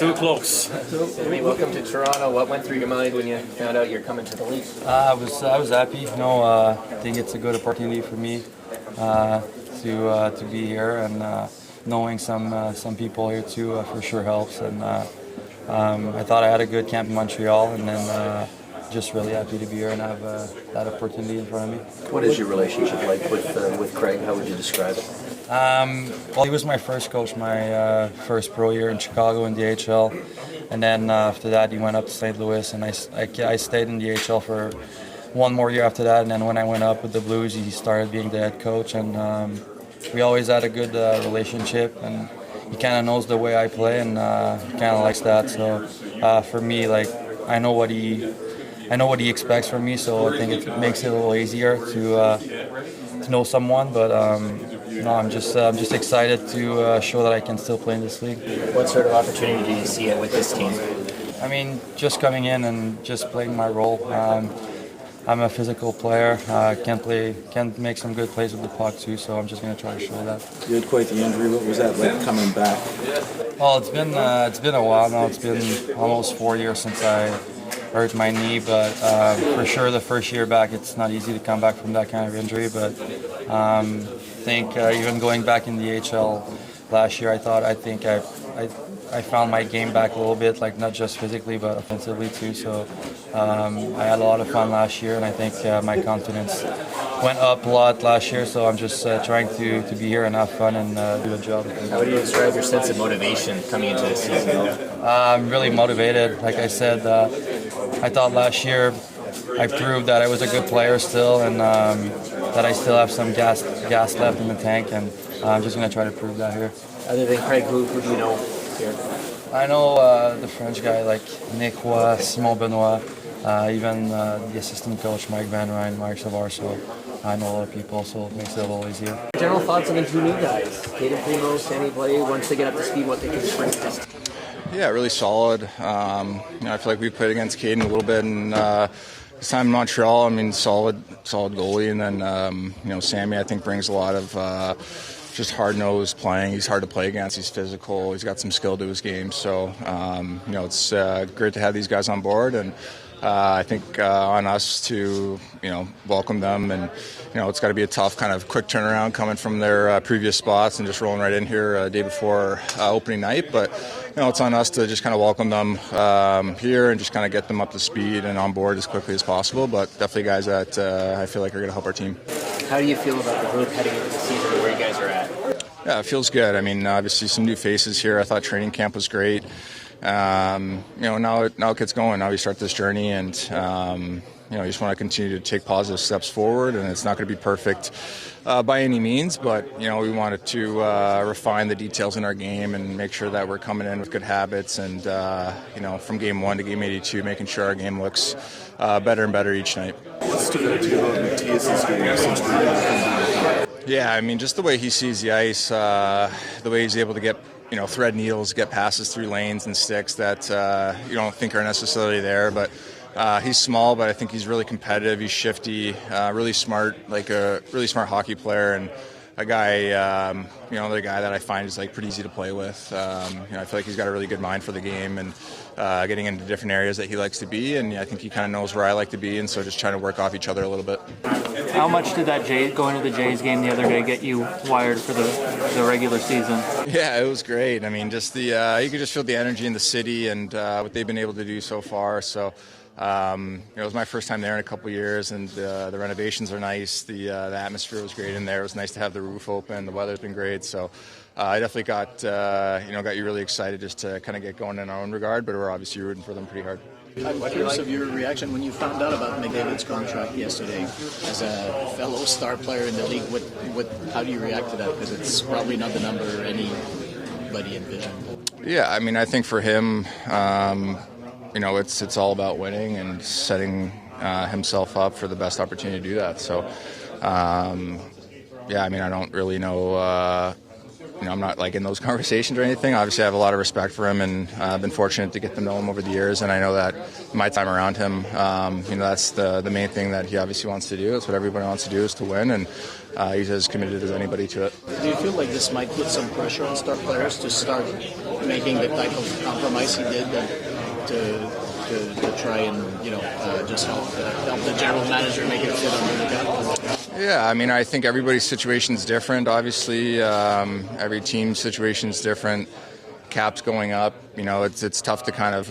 So close. Sammy, welcome to Toronto. What went through your mind when you found out you're coming to the league? I was happy. I think it's a good opportunity for me to be here, and knowing some people here too for sure helps. And I thought I had a good camp in Montreal, and then just really happy to be here and have that opportunity in front of me. What is your relationship like with Craig? How would you describe it? Well, he was my first coach, my first pro year in Chicago in the AHL, and then after that he went up to St. Louis, and I stayed in the AHL for one more year after that, and then when I went up with the Blues, he started being the head coach, and we always had a good relationship, and he kind of knows the way I play, and he kind of likes that. So for me, I know what he expects from me, so I think it makes it a little easier to know someone, but. No, I'm just excited to show that I can still play in this league. What sort of opportunity do you see with this team? I mean, just coming in and just playing my role. I'm a physical player. Can make some good plays with the puck too. So I'm just going to try to show that. You had quite the injury. What was that like coming back? Well, it's been a while now. It's been almost 4 years since I hurt my knee, but for sure the first year back, it's not easy to come back from that kind of injury. But I think even going back in the AHL last year, I think I found my game back a little bit, not just physically but offensively too. So I had a lot of fun last year, and I think my confidence went up a lot last year. So I'm just trying to be here and have fun and do a job. How would you describe your sense of motivation coming into this season? I'm really motivated. Like I said, I thought last year I proved that I was a good player still, and that I still have some gas left in the tank, and I'm just going to try to prove that here. Other than Craig, who do you know here? I know the French guy like Nick Roy, Simon Benoit, even the assistant coach Mike Van Ryn, Mark Savard, so I know a lot of people, so it makes it a little easier. General thoughts on the two new guys, Cayden Primeau, Sammy Blais, once they get up to speed, what they can bring to this team? Yeah, really solid. I feel like we played against Cayden a little bit, and this time in Montreal, I mean, solid goalie, and then Sammy, I think, brings a lot of just hard-nosed playing. He's hard to play against. He's physical. He's got some skill to his game. So it's great to have these guys on board, and I think on us to welcome them, and it's got to be a tough kind of quick turnaround coming from their previous spots and just rolling right in here day before opening night, but it's on us to just kind of welcome them here and just kind of get them up to speed and on board as quickly as possible, but definitely guys that I feel like are going to help our team. How do you feel about the group heading into the season and where you guys are at? Yeah, it feels good. I mean, obviously some new faces here. I thought training camp was great. Now it gets going. Now we start this journey, and you just want to continue to take positive steps forward, and it's not going to be perfect by any means, but we wanted to refine the details in our game and make sure that we're coming in with good habits, and from game 1 to game 82, making sure our game looks better and better each night. Yeah, I mean, just the way he sees the ice, the way he's able to get thread needles, get passes through lanes and sticks that you don't think are necessarily there, but he's small, but I think he's really competitive. He's shifty, really smart, like a really smart hockey player, and a guy, another guy that I find is pretty easy to play with. I feel like he's got a really good mind for the game and getting into different areas that he likes to be, and I think he kind of knows where I like to be, and so just trying to work off each other a little bit. How much did that going to the Jays game the other day get you wired for the regular season? Yeah, it was great. I mean, just you could just feel the energy in the city and what they've been able to do so far. So it was my first time there in a couple of years, and the renovations are nice. The atmosphere was great in there. It was nice to have the roof open. The weather's been great. So I definitely got you really excited just to kind of get going in our own regard. But we're obviously rooting for them pretty hard. I'm curious of your reaction when you found out about McDavid's contract yesterday. As a fellow star player in the league, how do you react to that? Because it's probably not the number anybody envisioned. Yeah, I mean, I think for him, it's all about winning and setting himself up for the best opportunity to do that. So, I mean, I don't really know. I'm not in those conversations or anything. Obviously, I have a lot of respect for him, and I've been fortunate to get to know him over the years. And I know that my time around him, that's the main thing that he obviously wants to do. That's what everybody wants to do, is to win, and he's as committed as anybody to it. Do you feel like this might put some pressure on star players to start making the type of compromise he did to try and just help the general manager make it fit under the cap? Yeah, I mean, I think everybody's situation is different. Obviously, every team's situation is different. Cap's going up. It's tough to kind of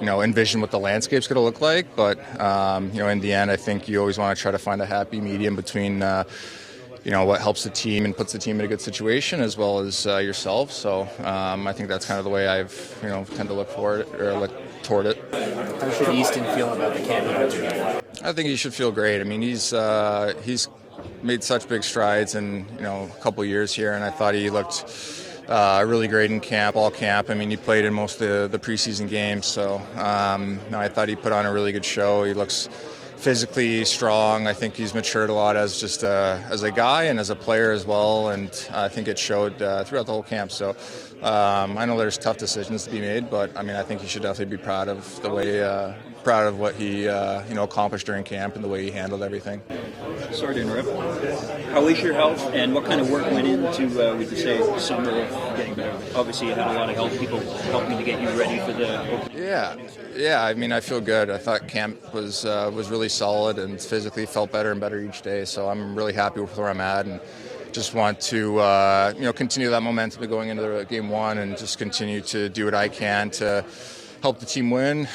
envision what the landscape's going to look like. But in the end, I think you always want to try to find a happy medium between what helps the team and puts the team in a good situation, as well as yourself. So I think that's kind of the way I've tend to look toward it. How should Easton feel about the camp? I think he should feel great. I mean, he's made such big strides in a couple years here, and I thought he looked really great in camp, all camp. I mean, he played in most of the preseason games, so I thought he put on a really good show. He looks physically strong. I think he's matured a lot as just as a guy and as a player as well, and I think it showed throughout the whole camp. So I know there's tough decisions to be made, but I mean, I think he should definitely be proud of the way, proud of what he accomplished during camp and the way he handled everything. Sorry to interrupt. How is your health, and what kind of work went into, would you say, summer of getting better? Obviously, you had a lot of help, people helping to get you ready for the... Yeah. I mean, I feel good. I thought camp was really solid and physically felt better and better each day. So I'm really happy with where I'm at, and just want to continue that momentum going into the game one, and just continue to do what I can to help the team win,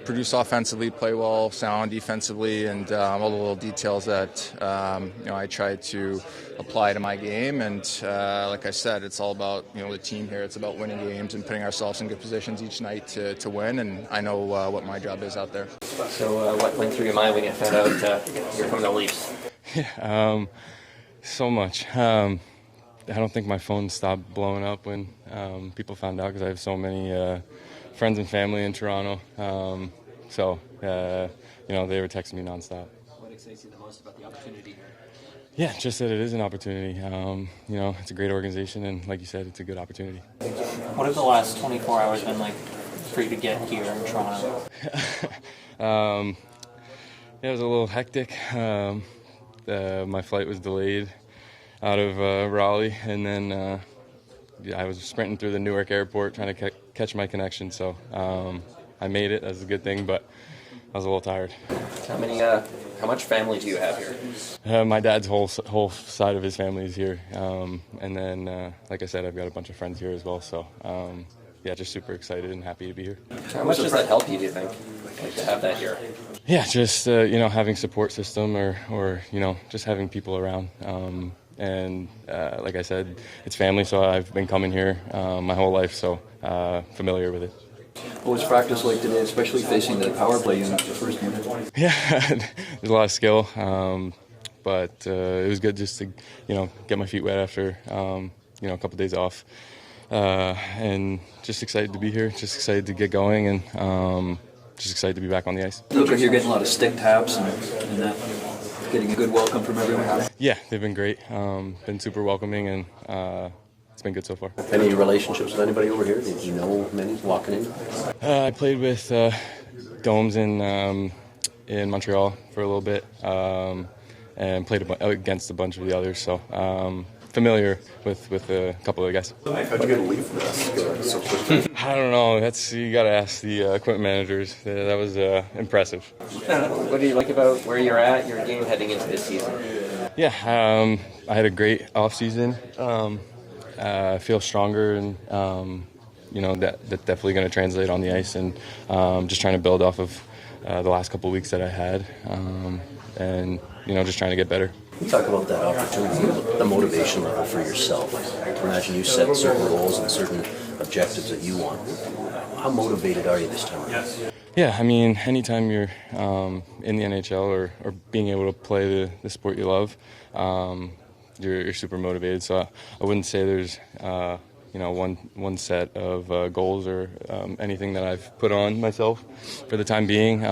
produce offensively, play well, sound defensively, and all the little details that I try to apply to my game. And like I said, it's all about the team here. It's about winning games and putting ourselves in good positions each night to win. And I know what my job is out there. So what went through your mind when you found out you're from the Leafs? Yeah, so much. I don't think my phone stopped blowing up when people found out, because I have so many friends and family in Toronto. They were texting me nonstop. What excites you the most about the opportunity here? Yeah, just that it is an opportunity. It's a great organization, and like you said, it's a good opportunity. What have the last 24 hours been like for you to get here in Toronto? It was a little hectic. My flight was delayed out of Raleigh, and then I was sprinting through the Newark airport trying to catch my connection. So I made it. That's a good thing, but I was a little tired. How much family do you have here? My dad's whole side of his family is here, and then like I said, I've got a bunch of friends here as well. So just super excited and happy to be here. How much does that help you, do you think, to have that here? Yeah, just having support system, or just having people around. And like I said, it's family, so I've been coming here my whole life, so familiar with it. What was practice like today, especially facing the power play unit the first minute? Yeah, there's a lot of skill, but it was good just to get my feet wet after a couple days off, and just excited to be here, just excited to get going, and just excited to be back on the ice. It looks like you're getting a lot of stick taps and that. Getting a good welcome from everyone. Yeah, they've been great. Been super welcoming, and it's been good so far. Any relationships with anybody over here? Did you know many walking in? I played with Domes in Montreal for a little bit, and played against a bunch of the others. So familiar with a couple of the guys. How'd you get a leave for that so quickly? I don't know. You got to ask the equipment managers. That was impressive. What do you like about where you're at, your game heading into this season? Yeah, I had a great off season. I feel stronger, and that's definitely going to translate on the ice. And just trying to build off of the last couple of weeks that I had, and just trying to get better. You talk about that opportunity, the motivation level for yourself. I imagine you set certain goals and certain objectives that you want. How motivated are you this time around? Yeah, I mean, anytime you're in the NHL or being able to play the sport you love, you're super motivated. So I wouldn't say there's one set of goals or anything that I've put on myself for the time being.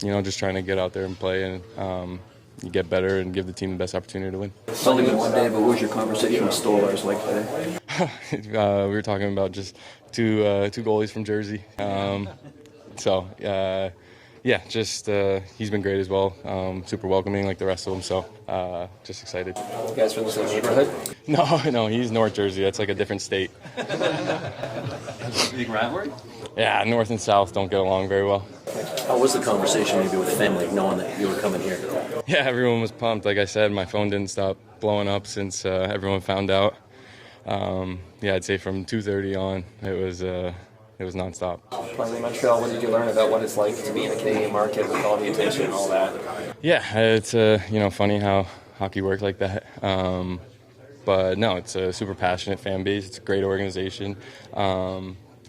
Just trying to get out there and play and you get better and give the team the best opportunity to win. It's only been one day, but what was your conversation with Stolarz like today? We were talking about just two goalies from Jersey. Yeah, just he's been great as well. Super welcoming like the rest of them, so just excited. You guys from the same neighborhood? No, he's North Jersey. That's like a different state. Big rivalry? Yeah, North and South don't get along very well. How was the conversation maybe with family, knowing that you were coming here? Yeah, everyone was pumped. Like I said, my phone didn't stop blowing up since everyone found out. Yeah, I'd say from 2:30 on, it was nonstop. Playing in Montreal, what did you learn about what it's like to be in the Canadian market with all the attention and all that? Yeah, it's funny how hockey works like that. But no, it's a super passionate fan base. It's a great organization.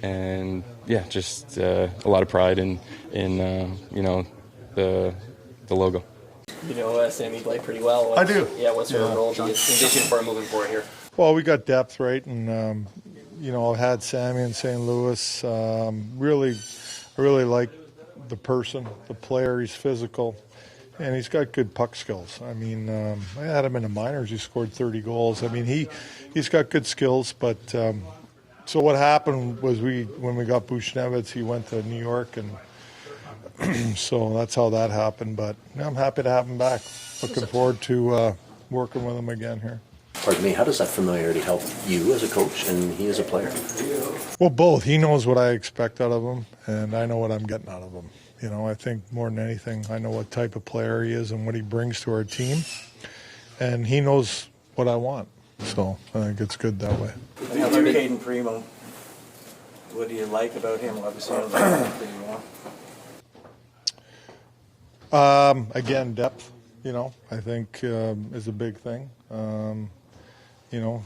And yeah, just a lot of pride in the logo. You know Sammy Blais pretty well. I do. Yeah, what's her role do you envision for him moving forward here? Well, we got depth, right? And, I've had Sammy in St. Louis. I really like the person, the player. He's physical, and he's got good puck skills. I mean, I had him in the minors. He scored 30 goals. I mean, he's got good skills, but so what happened was when we got Bushnevitz, he went to New York, and so that's how that happened. But I'm happy to have him back. Looking forward to working with him again here. Pardon me, how does that familiarity help you as a coach and he as a player? Well, both. He knows what I expect out of him, and I know what I'm getting out of him. I think more than anything, I know what type of player he is and what he brings to our team, and he knows what I want. So I think it's good that way. Cayden Primeau, what do you like about him? Obviously, I don't know him pretty well. Again, depth. I think is a big thing.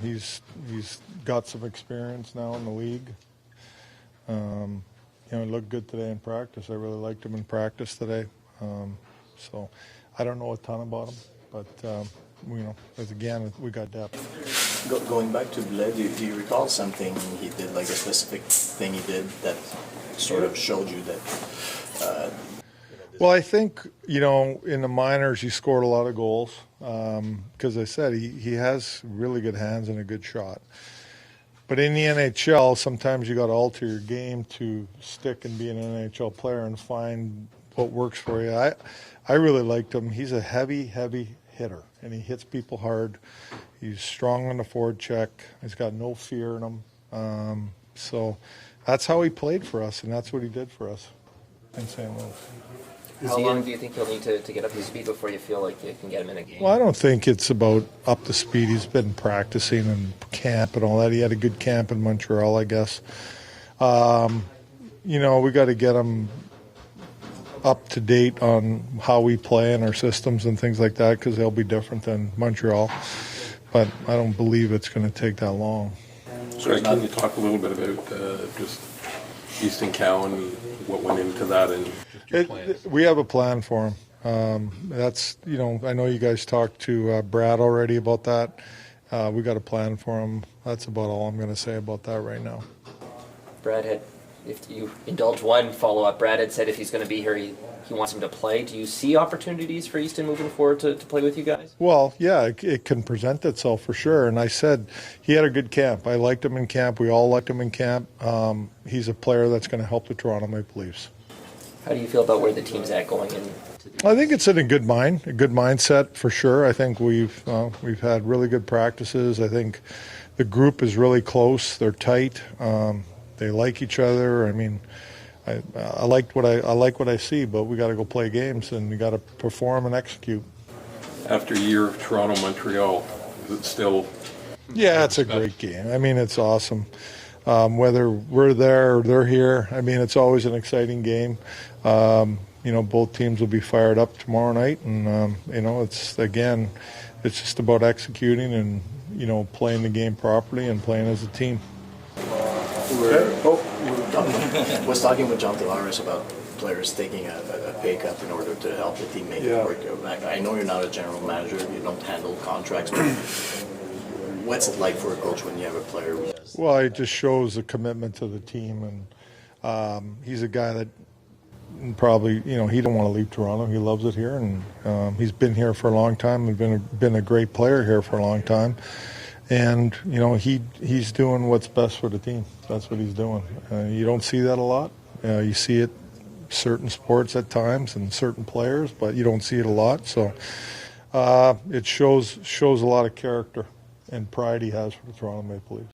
He's got some experience now in the league. He looked good today in practice. I really liked him in practice today. So I don't know a ton about him, but again, we got depth. Going back to Blais, do you recall something he did, like a specific thing he did that sort of showed you that? Well, I think, in the minors he scored a lot of goals because I said he has really good hands and a good shot. But in the NHL, sometimes you got to alter your game to stick and be an NHL player and find what works for you. I really liked him. He's a heavy hitter, and he hits people hard. He's strong on the forward check. He's got no fear in him. So that's how he played for us, and that's what he did for us in St. Louis. How long do you think he'll need to get up to speed before you feel like you can get him in a game? Well, I don't think it's about up to speed. He's been practicing and camp and all that. He had a good camp in Montreal, I guess. We got to get him up to date on how we play and our systems and things like that because they'll be different than Montreal. But I don't believe it's going to take that long. So can you talk a little bit about just Easton Cowan, what went into that and your plans? We have a plan for him. That's, I know you guys talked to Brad already about that. We got a plan for him. That's about all I'm going to say about that right now. Brad had, if you indulge one follow-up, Brad had said if he's going to be here, he wants him to play. Do you see opportunities for Easton moving forward to play with you guys? Well, yeah, it can present itself for sure. And I said he had a good camp. I liked him in camp. We all liked him in camp. He's a player that's going to help the Toronto Maple Leafs. How do you feel about where the team's at going in? I think it's in a good mindset for sure. I think we've had really good practices. I think the group is really close. They're tight. They like each other. I mean, I like what I see, but we got to go play games and we got to perform and execute. After a year of Toronto, Montreal, is it still? Yeah, it's a great game. I mean, it's awesome. Whether we're there or they're here, I mean, it's always an exciting game. Both teams will be fired up tomorrow night, and it's just about executing and playing the game properly and playing as a team. Was talking with John Tavares about players taking a pay cut in order to help the team make it work. I know you're not a general manager, you don't handle contracts, but what's it like for a coach when you have a player who does? Well, it just shows a commitment to the team, and he's a guy that probably, he don't want to leave Toronto. He loves it here, and he's been here for a long time and been a great player here for a long time. And, he's doing what's best for the team. That's what he's doing. You don't see that a lot. You see it certain sports at times and certain players, but you don't see it a lot. So it shows a lot of character and pride he has for the Toronto Maple Leafs.